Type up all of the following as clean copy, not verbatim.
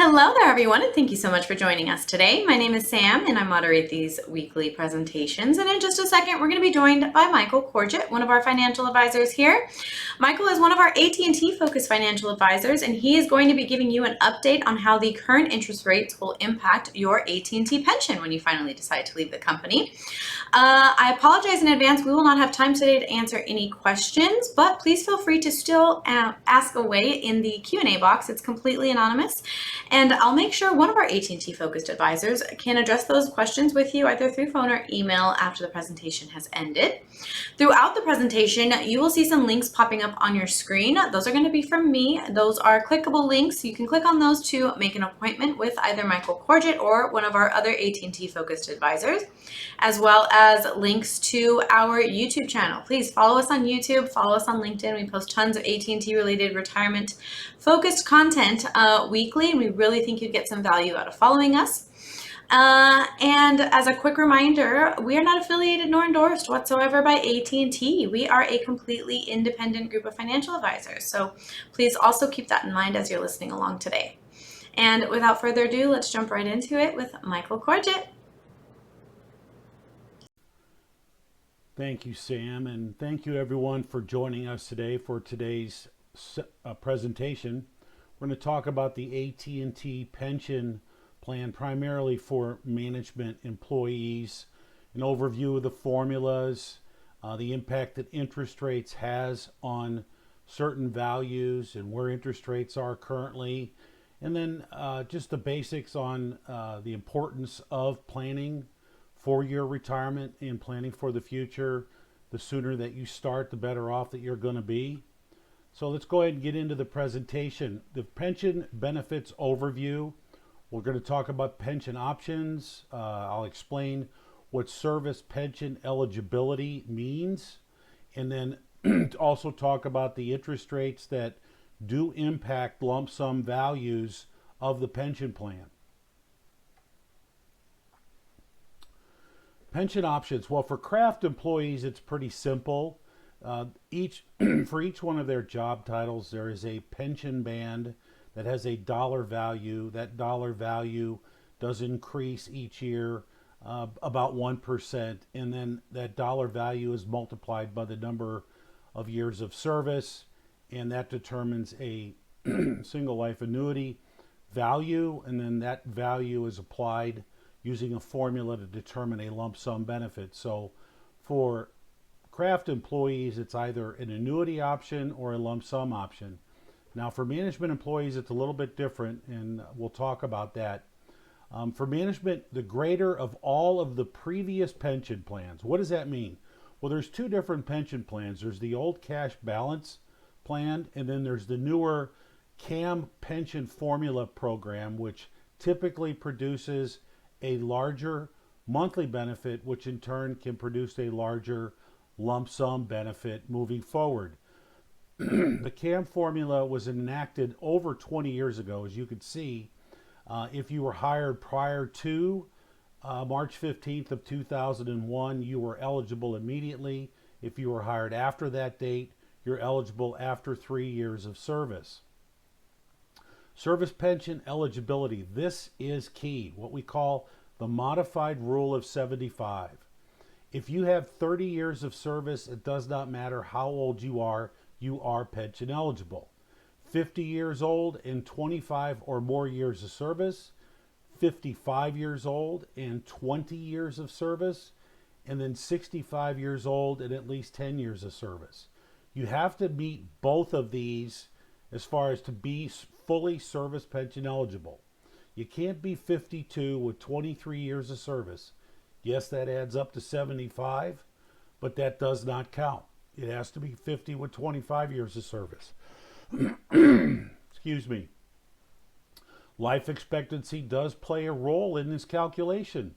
Hello there, everyone, and thank you so much for joining us today. My name is Sam, and I moderate these weekly presentations. And in just a second, we're going to be joined by Michael Corgett, one of our financial advisors here. Michael is one of our AT&T focused financial advisors, and he is going to be giving you an update on how the current interest rates will impact your AT&T pension when you finally decide to leave the company. I apologize in advance. We will not have time today to answer any questions, but please feel free to still ask away in the Q&A box. It's completely anonymous, and I'll make sure one of our AT&T focused advisors can address those questions with you either through phone or email after the presentation has ended. Throughout the presentation, you will see some links popping up on your screen. Those are going to be from me. Those are clickable links. You can click on those to make an appointment with either Michael Corgett or one of our other AT&T focused advisors, as well as links to our YouTube channel. Please follow us on YouTube, follow us on LinkedIn. We post tons of AT&T related retirement focused content weekly, and we really think you'd get some value out of following us. And as a quick reminder, we are not affiliated nor endorsed whatsoever by AT&T. We are a completely independent group of financial advisors. So please also keep that in mind as you're listening along today. And without further ado, let's jump right into it with Michael Corgett. Thank you, Sam, and thank you everyone for joining us today for today's presentation. We're going to talk about the AT&T pension plan, primarily for management employees, an overview of the formulas, the impact that interest rates has on certain values and where interest rates are currently, and then just the basics on the importance of planning for your retirement and planning for the future. The sooner that you start, the better off that you're going to be. So let's go ahead and get into the presentation. The pension benefits overview. We're going to talk about pension options. I'll explain what service pension eligibility means, and then also talk about the interest rates that do impact lump sum values of the pension plan. Pension options. Well, for craft employees, it's pretty simple. For each one of their job titles, there is a pension band that has a dollar value. That dollar value does increase each year about 1%, and then that dollar value is multiplied by the number of years of service, and that determines a single life annuity value, and then that value is applied using a formula to determine a lump sum benefit. So for craft employees, it's either an annuity option or a lump sum option. Now for management employees, it's a little bit different, and we'll talk about that. For management, the greater of all of the previous pension plans. What does that mean? Well, there's two different pension plans. There's the old cash balance plan, and then there's the newer CAM pension formula program, which typically produces a larger monthly benefit, which in turn can produce a larger lump sum benefit moving forward. The CAM formula was enacted over 20 years ago. As you can see, if you were hired prior to March 15th of 2001, you were eligible immediately. If you were hired after that date, you're eligible after 3 years of service. Service pension eligibility. This is key, what we call the modified rule of 75. If you have 30 years of service, it does not matter how old you are pension eligible. 50 years old and 25 or more years of service, 55 years old and 20 years of service, and then 65 years old and at least 10 years of service. You have to meet both of these as far as to be fully service pension eligible. You can't be 52 with 23 years of service. Yes, that adds up to 75, but that does not count. It has to be 50 with 25 years of service. Excuse me. Life expectancy does play a role in this calculation.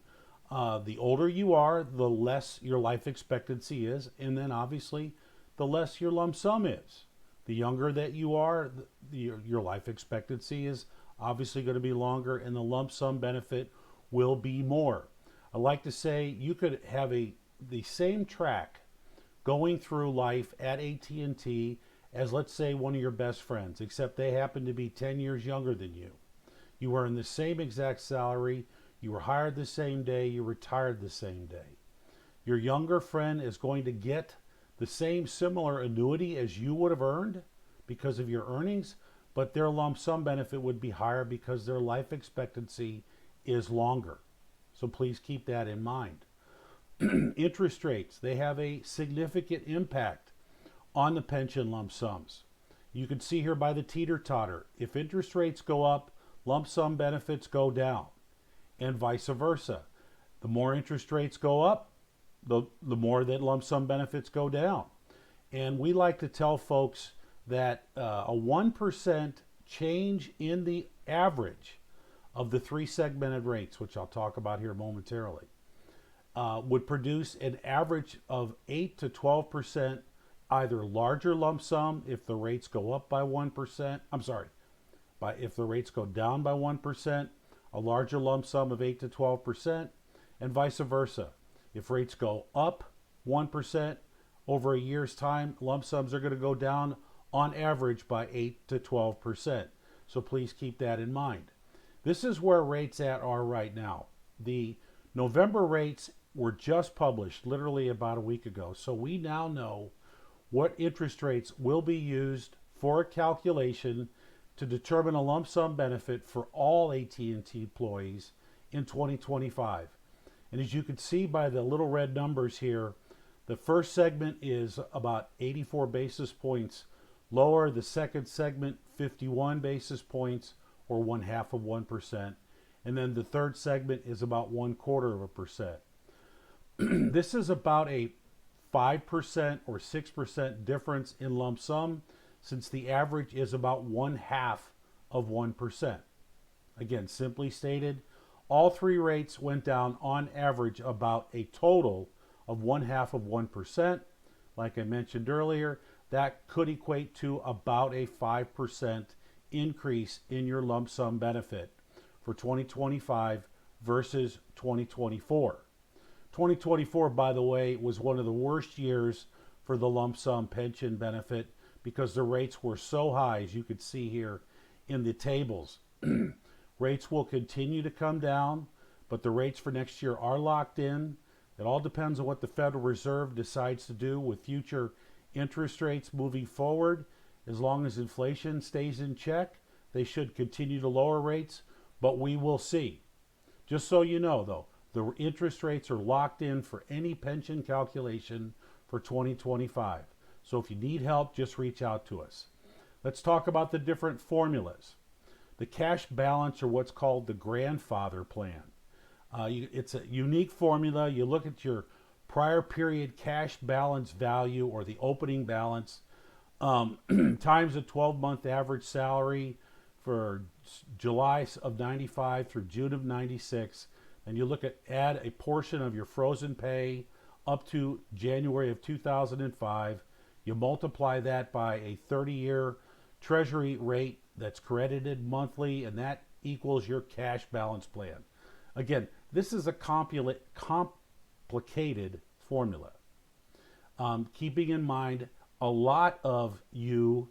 The older you are, the less your life expectancy is, and then obviously the less your lump sum is. The younger that you are, your life expectancy is obviously going to be longer, and the lump sum benefit will be more. I like to say you could have the same track going through life at AT&T as, let's say, one of your best friends, except they happen to be 10 years younger than you. You earn the same exact salary. You were hired the same day. You retired the same day. Your younger friend is going to get the same similar annuity as you would have earned because of your earnings, but their lump sum benefit would be higher because their life expectancy is longer. So please keep that in mind. Interest rates, they have a significant impact on the pension lump sums. You can see here by the teeter-totter, if interest rates go up, lump sum benefits go down, and vice versa. The more interest rates go up, the more that lump sum benefits go down. And we like to tell folks that a 1% change in the average of the three segmented rates, which I'll talk about here momentarily, would produce an average of 8 to 12% either larger lump sum if the rates go up by 1%. If the rates go down by 1%, a larger lump sum of 8 to 12%, and vice versa. If rates go up 1% over a year's time, lump sums are going to go down on average by 8 to 12%. So please keep that in mind. This is where rates are right now. The November rates were just published literally about a week ago. So we now know what interest rates will be used for a calculation to determine a lump sum benefit for all AT&T employees in 2025. And as you can see by the little red numbers here, the first segment is about 84 basis points lower. The second segment, 51 basis points, or 0.5%. And then the third segment is about 0.25%. This is about a 5% or 6% difference in lump sum, since the average is about 0.5%. Again, simply stated, all three rates went down on average about a total of 0.5%. Like I mentioned earlier, that could equate to about a 5% increase in your lump sum benefit for 2025 versus 2024. 2024, by the way, was one of the worst years for the lump sum pension benefit because the rates were so high, as you could see here in the tables. Rates will continue to come down, but the rates for next year are locked in. It all depends on what the Federal Reserve decides to do with future interest rates moving forward. As long as inflation stays in check, they should continue to lower rates, but we will see. Just so you know, though, the interest rates are locked in for any pension calculation for 2025. So if you need help, just reach out to us. Let's talk about the different formulas. The cash balance, or what's called the grandfather plan. It's a unique formula. You look at your prior period cash balance value, or the opening balance, times a 12-month average salary for July of 95 through June of 96. And you look at add a portion of your frozen pay up to January of 2005. You multiply that by a 30-year Treasury rate that's credited monthly, and that equals your cash balance plan. Again, this is a complicated formula. Keeping in mind, a lot of you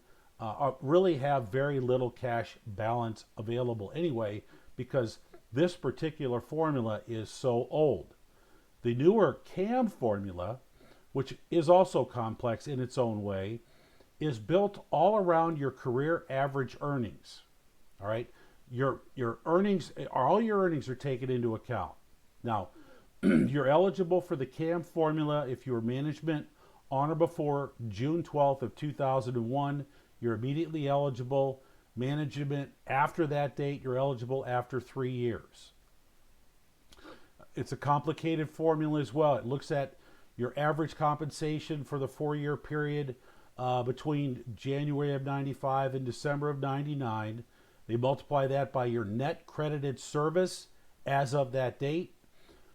really have very little cash balance available anyway, because this particular formula is so old. The newer CAM formula, which is also complex in its own way, is built all around your career average earnings. All right, your earnings, all your earnings are taken into account. Now, you're eligible for the CAM formula if you're management on or before June 12th of 2001. You're immediately eligible. Management after that date, you're eligible after 3 years. It's a complicated formula as well. It looks at your average compensation for the 4-year period between January of 95 and December of 99. They multiply that by your net credited service as of that date,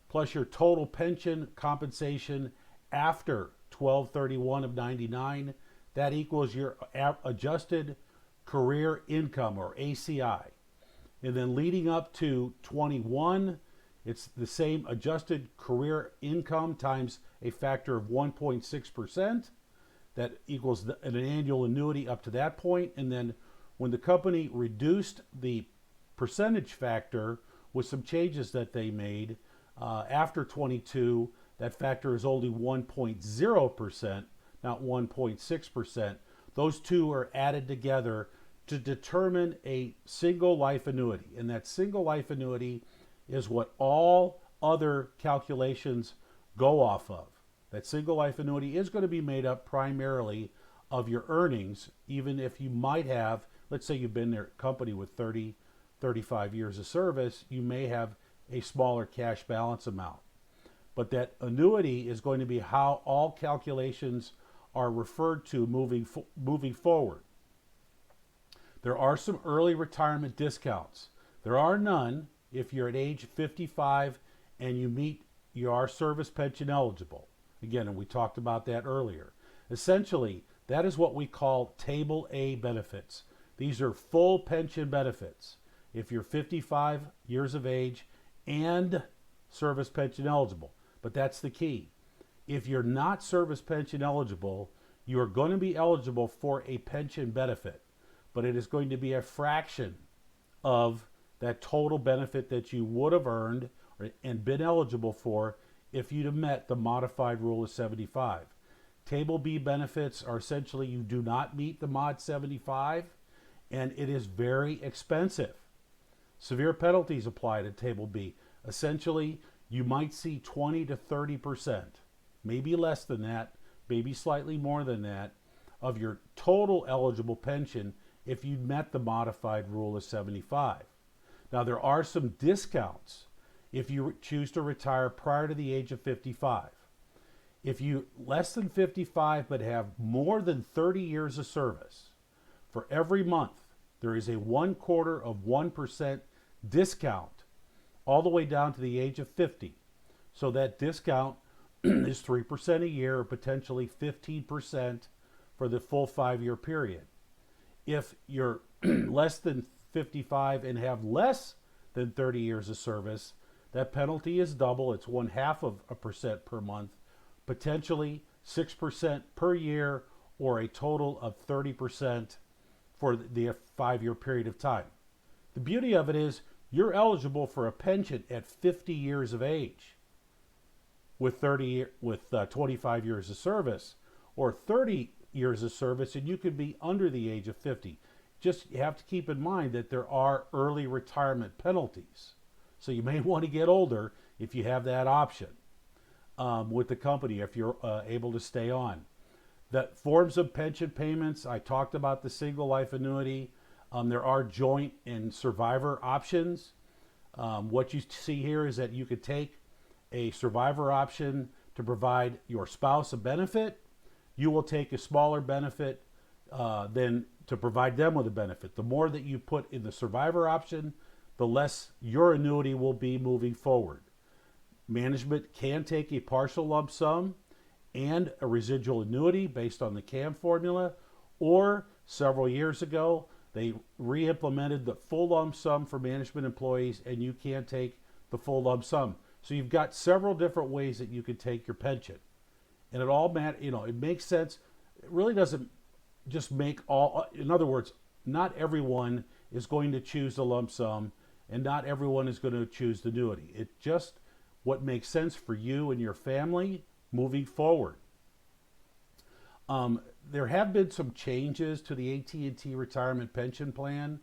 plus your total pension compensation after 12/31 of 99. That equals your adjusted career income, or ACI. And then leading up to 21, it's the same adjusted career income times a factor of 1.6%. That equals an annual annuity up to that point. And then when the company reduced the percentage factor, with some changes that they made after 22, that factor is only 1.0%, not 1.6%. Those two are added together to determine a single life annuity. And that single life annuity is what all other calculations go off of. That single life annuity is going to be made up primarily of your earnings, even if you might have, let's say you've been in their company with 30, 35 years of service, you may have a smaller cash balance amount. But that annuity is going to be how all calculations are referred to moving forward. There are some early retirement discounts. There are none if you're at age 55 and you are service pension eligible. Again, and we talked about that earlier. Essentially, that is what we call Table A benefits. These are full pension benefits if you're 55 years of age and service pension eligible. But that's the key. If you're not service pension eligible, you are going to be eligible for a pension benefit, but it is going to be a fraction of that total benefit that you would have earned and been eligible for if you'd have met the modified rule of 75. Table B benefits are essentially you do not meet the mod 75, and it is very expensive. Severe penalties apply to Table B. Essentially, you might see 20 to 30%, maybe less than that, maybe slightly more than that, of your total eligible pension if you met the modified rule of 75. Now, there are some discounts if you choose to retire prior to the age of 55. If you less than 55 but have more than 30 years of service, for every month there is a 0.25% discount all the way down to the age of 50. So that discount is 3% a year, or potentially 15% for the full 5-year period. If you're less than 55 and have less than 30 years of service, that penalty is double. It's 0.5% per month, potentially 6% per year, or a total of 30% for the 5-year period of time. The beauty of it is you're eligible for a pension at 50 years of age with 25 years of service, or 30 years of service, and you could be under the age of 50. Just you have to keep in mind that there are early retirement penalties. So you may want to get older if you have that option with the company, if you're able to stay on. The forms of pension payments, I talked about the single life annuity. There are joint and survivor options. What you see here is that you could take a survivor option to provide your spouse a benefit. You will take a smaller benefit than to provide them with a benefit. The more that you put in the survivor option, the less your annuity will be moving forward. Management can take a partial lump sum and a residual annuity based on the CAM formula, or several years ago, they re-implemented the full lump sum for management employees, and you can take the full lump sum. So you've got several different ways that you can take your pension. And it all it makes sense. It really doesn't just make all, in other words, not everyone is going to choose the lump sum, and not everyone is going to choose the annuity. It's just what makes sense for you and your family moving forward. There have been some changes to the AT&T retirement pension plan.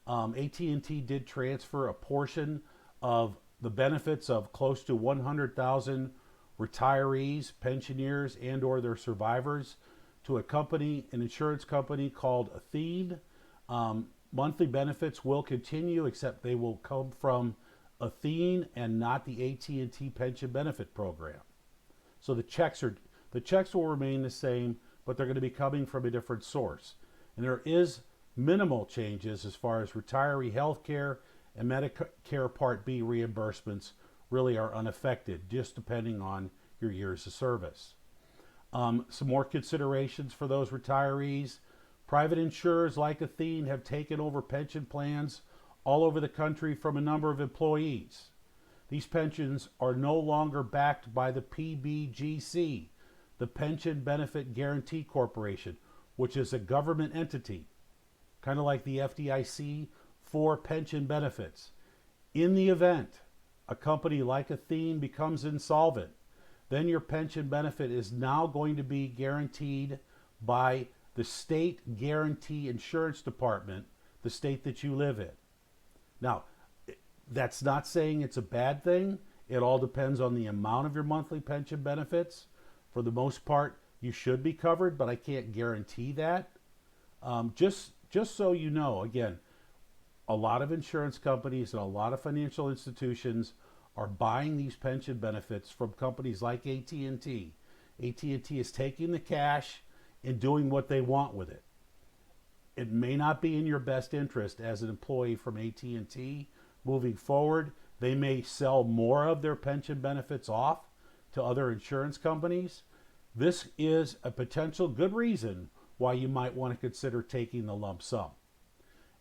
AT&T did transfer a portion of the benefits of close to 100,000 retirees, pensioners, and or their survivors to a company, an insurance company called Athene. Monthly benefits will continue, except they will come from Athene and not the AT&T pension benefit program. So the checks will remain the same, but they're going to be coming from a different source. And there is minimal changes as far as retiree health care and Medicare Part B reimbursements really are unaffected, just depending on your years of service. Some more considerations for those retirees. Private insurers like Athene have taken over pension plans all over the country from a number of employees. These pensions are no longer backed by the PBGC, the Pension Benefit Guaranty Corporation, which is a government entity, kind of like the FDIC for pension benefits. In the event a company like Athene becomes insolvent, then your pension benefit is now going to be guaranteed by the state guarantee insurance department, the state that you live in. Now, that's not saying it's a bad thing. It all depends on the amount of your monthly pension benefits. For the most part, you should be covered, but I can't guarantee that. Just so you know, again, a lot of insurance companies and a lot of financial institutions are buying these pension benefits from companies like AT&T. AT&T is taking the cash and doing what they want with it. It may not be in your best interest as an employee from AT&T moving forward. They may sell more of their pension benefits off to other insurance companies. This is a potential good reason why you might want to consider taking the lump sum.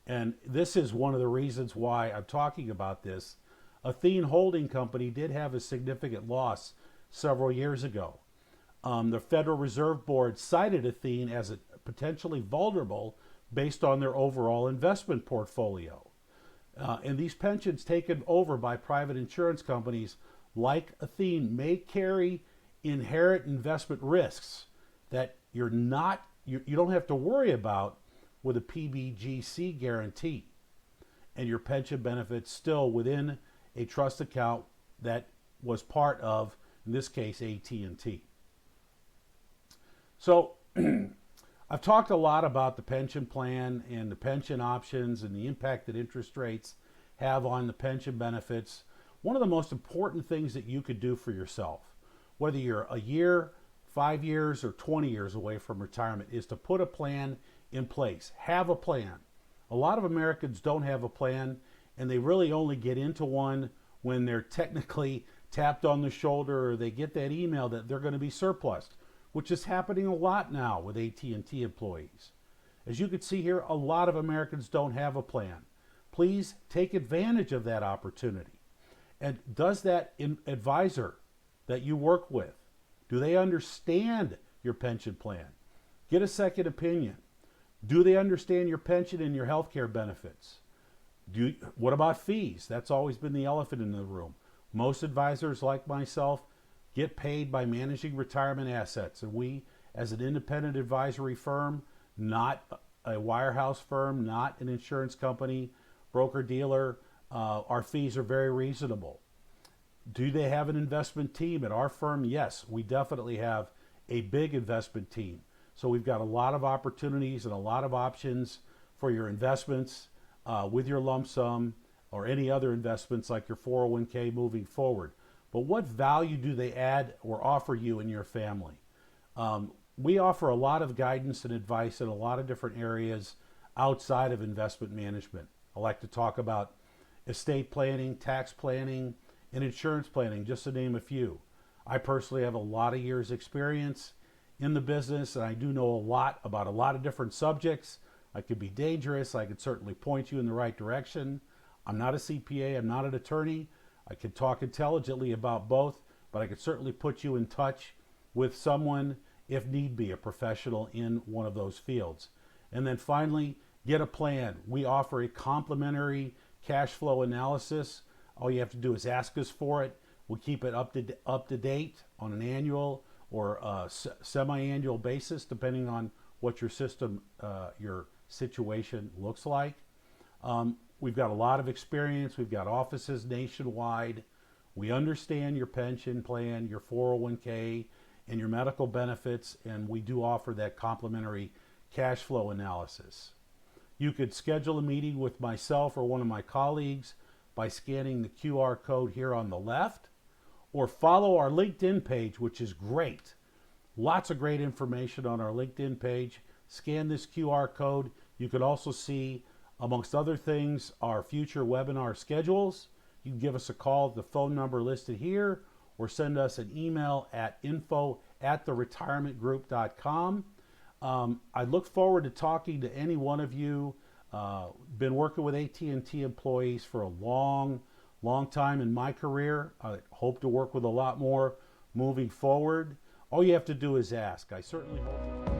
And this is one of the reasons why I'm talking about this. Athene Holding Company did have a significant loss several years ago. The Federal Reserve Board cited Athene as potentially vulnerable based on their overall investment portfolio. And these pensions taken over by private insurance companies like Athene may carry inherent investment risks that you don't have to worry about with a PBGC guarantee, and your pension benefits still within a trust account that was part of, in this case, AT&T. So I've talked a lot about the pension plan and the pension options and the impact that interest rates have on the pension benefits. One of the most important things that you could do for yourself, whether you're a year, 5 years, or 20 years away from retirement, is to put a plan in place. Have a plan. A lot of Americans don't have a plan, and they really only get into one when they're technically tapped on the shoulder or they get that email that they're going to be surplused, which is happening a lot now with AT&T employees. As you can see here, a lot of Americans don't have a plan. Please take advantage of that opportunity. And does that advisor that you work with, do they understand your pension plan? Get a second opinion. Do they understand your pension and your health care benefits? What about fees? That's always been the elephant in the room. Most advisors like myself get paid by managing retirement assets. And we, as an independent advisory firm, not a wirehouse firm, not an insurance company, broker dealer, our fees are very reasonable. Do they have an investment team? At our firm, yes, we definitely have a big investment team. So we've got a lot of opportunities and a lot of options for your investments with your lump sum or any other investments like your 401k moving forward. But what value do they add or offer you and your family? We offer a lot of guidance and advice in a lot of different areas outside of investment management. I like to talk about estate planning, tax planning, and insurance planning, just to name a few. I personally have a lot of years experience in the business, and I do know a lot about a lot of different subjects. I could be dangerous. I could certainly point you in the right direction. I'm not a CPA. I'm not an attorney. I could talk intelligently about both, but I could certainly put you in touch with someone, if need be, a professional in one of those fields. And then finally, get a plan. We offer a complimentary cash flow analysis. All you have to do is ask us for it. We'll keep it up to date on an annual or semi-annual basis, depending on what your situation looks like. We've got a lot of experience. We've got offices nationwide. We understand your pension plan, your 401k, and your medical benefits, and we do offer that complimentary cash flow analysis. You could schedule a meeting with myself or one of my colleagues by scanning the QR code here on the left, or follow our LinkedIn page, which is great. Lots of great information on our LinkedIn page. Scan this QR code. You could also see, amongst other things, our future webinar schedules. You can give us a call at the phone number listed here, or send us an email at info@theretirementgroup.com. I look forward to talking to any one of you. Been working with AT&T employees for a long time in my career. I hope to work with a lot more moving forward. All you have to do is ask. I certainly hope.